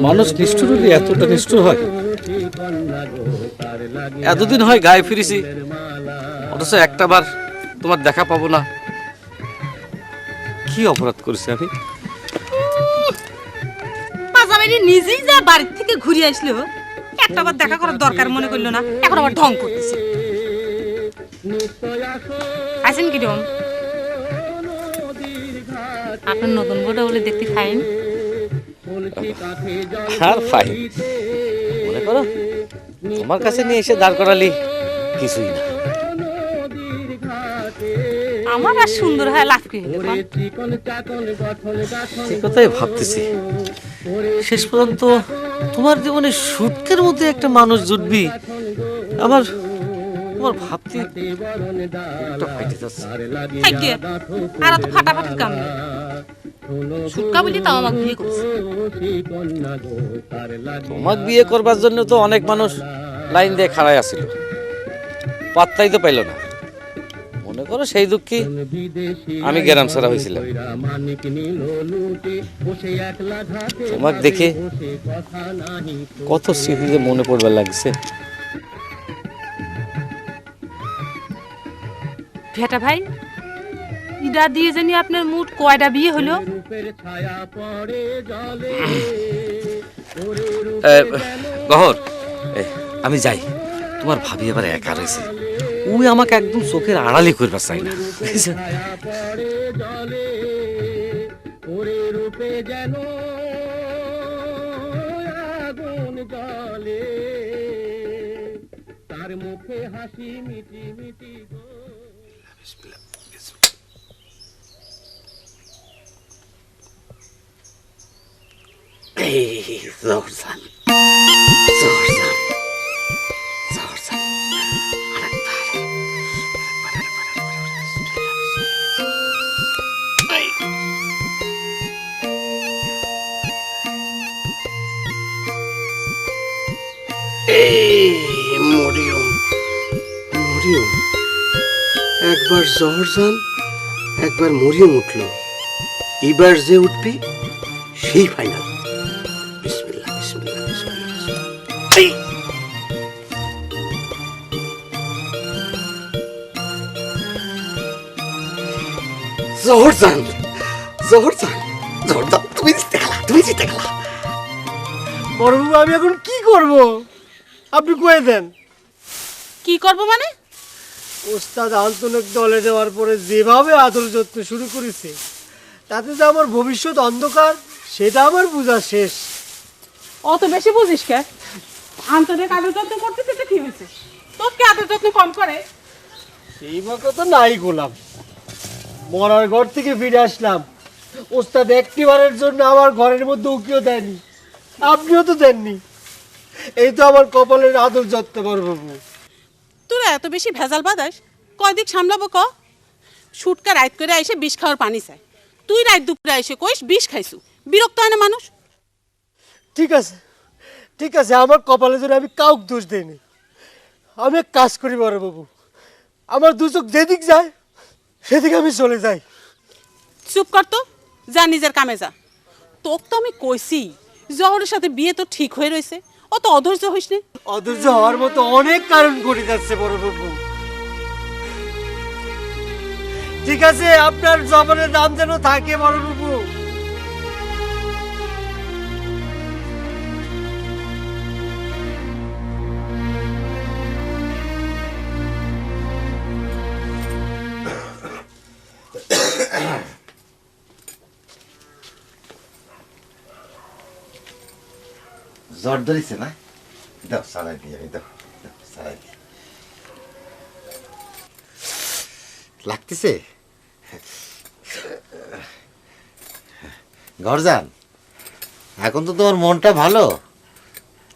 মানুষ নিষ্ঠুর হলে এতটা নিষ্ঠুর হয়? এতদিন হয় গায়ে ফিরেছি, অথচ একটা বার তোমার দেখা পাবো না। কি অপরাধ করেছি আমি? নিজেই যা বাড়ির থেকে ঘুরে আসলো, একটা বার দেখা করার দরকার মনে করলো না, এখন আবার ঢং করতেছে। আছেন কিরম? আপনার নতুন বউটা বলে দেখতে ফাইন। আর ফাইন মনে করো, তোমার কাছে নিয়ে এসে দাঁড় করালি কিছুই না। আমার আর সুন্দর হয় লাভ কি? সেই কথাই ভাবতেছি, শেষ পর্যন্ত তোমার জীবনে সুটকের মধ্যে একটা মানুষ জুটবি, আমার তোমার ভাবতে একটা ফাইটে যাচ্ছে। আর তো ফাটাফাটি কাম নেই। সুটকা বলি তাও আমাকে বিয়ে করছে। তোমাকে বিয়ে করবার জন্য তো অনেক মানুষ লাইন দিয়ে খাড়াই আছিল, পাত্তাই তো পাইল না। মনে করো সেই দুঃখী আমি গ্রাম ছাড়া হয়েছিলাম। তোমাকে দেখে কত স্মৃতি যে মনে পড়বার লাগছে। ভেটা ভাই, ইডা দিয়ে জানি আপনার মুড কয়টা বিয়ে হলো? গহর, আমি যাই। তোমার ভাবি এবার একা রয়েছে, ওই আমাকে একদম চোখের আড়ালি করবার চাই না। তার মুখে হাসি মিটি মিটি। জোরজান জোরজান জোরজান, মরিয়ম মরিয়ম, একবার জহরজান একবার মরিয়ম উঠল, এবার যে উঠবে সেই ফাইনাল। বিসমিল্লাহ বিসমিল্লাহ বিসমিল্লাহ। জহরজান জহরজান জহরজান, তুমি জিতে গেলা, তুমি জিতে গেলা। বড়বাবু, আমি এখন কি করব? আপনি কয়ে দেন। কি করব মানে? ওস্তাদ আন্তনিক দলে দেওয়ার পরে যেভাবে আদর যত্ন শুরু করেছে, তাতে যে আমার ভবিষ্যৎ অন্ধকার সেটা আমার বোঝা শেষ। অত বেশি বুঝিস কে? আন্তরিক আদর যত্ন করতেছে তো কি হয়েছে? তোর কি আদর যত্ন কম করে? সেই মতো তো নাই গোলাম। মরার ঘর থেকে ফিরে আসলাম, ওস্তাদ একটিবারের জন্য আমার ঘরের মধ্যে উকিও দেয়নি, আপনিও তো দেননি। এই তো আমার কপালের আদর যত্ন বড়বাবু। তোরা এত বেশি ভেজাল বাদাস, কয়দিক সামলাবো ক? সুটকা রাইত করে এসে বিষ খাওয়ার পানি চাই, তুই রাত দুপুরে এসে কইস বিষ খাইছু। বিরক্ত হয় না মানুষ? ঠিক আছে ঠিক আছে, আমার কপালের জন্য আমি কাউকে দোষ দিইনি। আমি এক কাজ করি বড়বাবু, আমার দু চোখ যেদিক যায় সেদিকে আমি চলে যাই। চুপ কর তো, যা নিজের কামে যা। তোকে তো আমি কইছি জহরের সাথে বিয়ে তো ঠিক হয়ে রয়েছে, অত অধৈর্য হইস নে। অধৈর্য হওয়ার মতো অনেক কারণ ঘটে যাচ্ছে বড়বাবু। ঠিক আছে, আপনার জবানের দাম যেন থাকে বড়বাবু। জ্বর ধরেছে না? দাও সারাই দিয়ে, দাও সারাই দিয়ে। লাগতেছে? ঘর যান, এখন তো তোমার মনটা ভালো,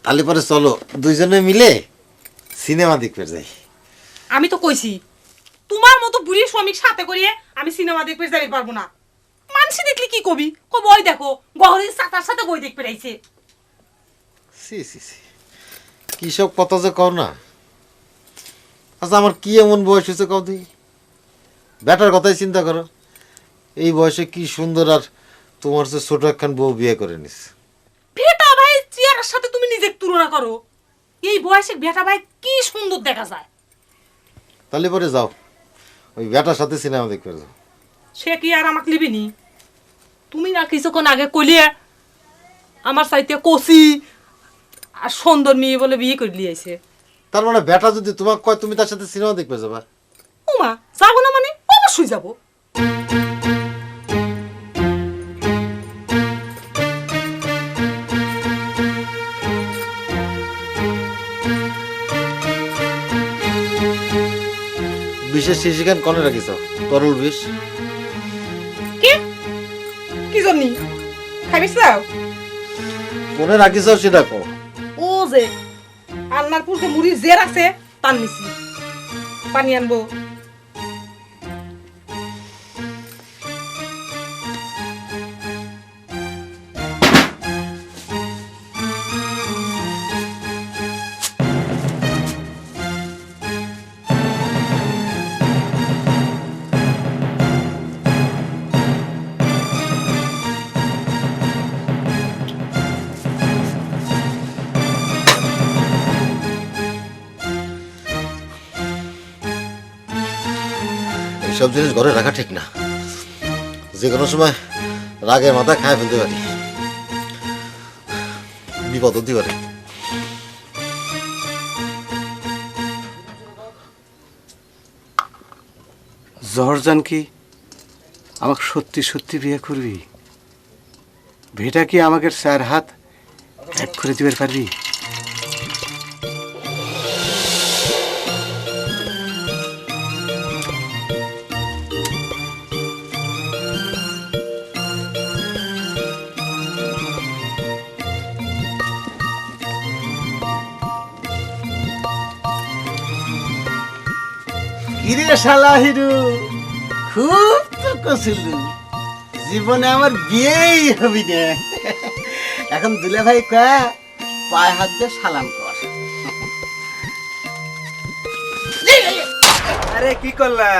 তাহলে পরে চলো দুইজনে মিলে সিনেমা দেখতে যাই। আমি তো কইছি, তোমার মতো বুড়ি শ্রমিক সাথে করিয়ে আমি সিনেমা দেখতে যাইতে পারবো না। মানুষ দেখলি কি কবি? কব ওই দেখো গহরের সাতার সাথে বই দেখতে আইছে। সি সি সি, কি সব কথা যে কও না। আচ্ছা, আমার কি এমন বয়স হয়েছে কও তুই? বেটার কথাই চিন্তা করো। এই বয়সে কি সুন্দর, আর তোমার যে ছোট একখান বউ বিয়ে করে নিস। বেটা ভাই চেয়ারের সাথে তুমি নিজে তুলনা করো। এই বয়সে বেটা ভাই কি সুন্দর দেখা যায়। তাহলে পরে যাও, ওই বেটার সাথে সিনেমা দেখবে যাও। সে কি আর আমাকে লিবিনি? তুমি না কিছুক্ষণ আগে কলিয়ে আমার সাইতে কষি আর সুন্দর মেয়ে বলে বিয়ে করে লিয়েছে। তার মানে বেটা যদি তোমাকে কয় তুমি তার সাথে সিনেমা দেখবে যাবা? ওমা যাবো না মানে? অবশ্যই যাবো। বিশেষ শিশিখান কনে রাখিস? তরল বিষ কি কি জন্যি খাইবিস যাও? কোনে রাখিস সেটা কো। ও যে আল্লাহর পুরতে মুড়ির জের আছে তার নিছি। পানি আনবো? এইসব জিনিস ঘরে রাখা ঠিক না, যে কোনো সময় রাগে মাথা খায় ফেলতে পারি, বিপদ হতে পারে। জহরজান কি আমাকে সত্যি সত্যি বিয়ে করবি? ভেটা কি আমাকে 4 হাত এক করে দিতে পারবি? কিরে শালা হিরু, খুব তো কছিল, জীবনে আমার বিয়েই হবি না। এখন দুলা ভাই কয়া পায়ে হাত দিয়ে সালাম কর। আরে কি করলা?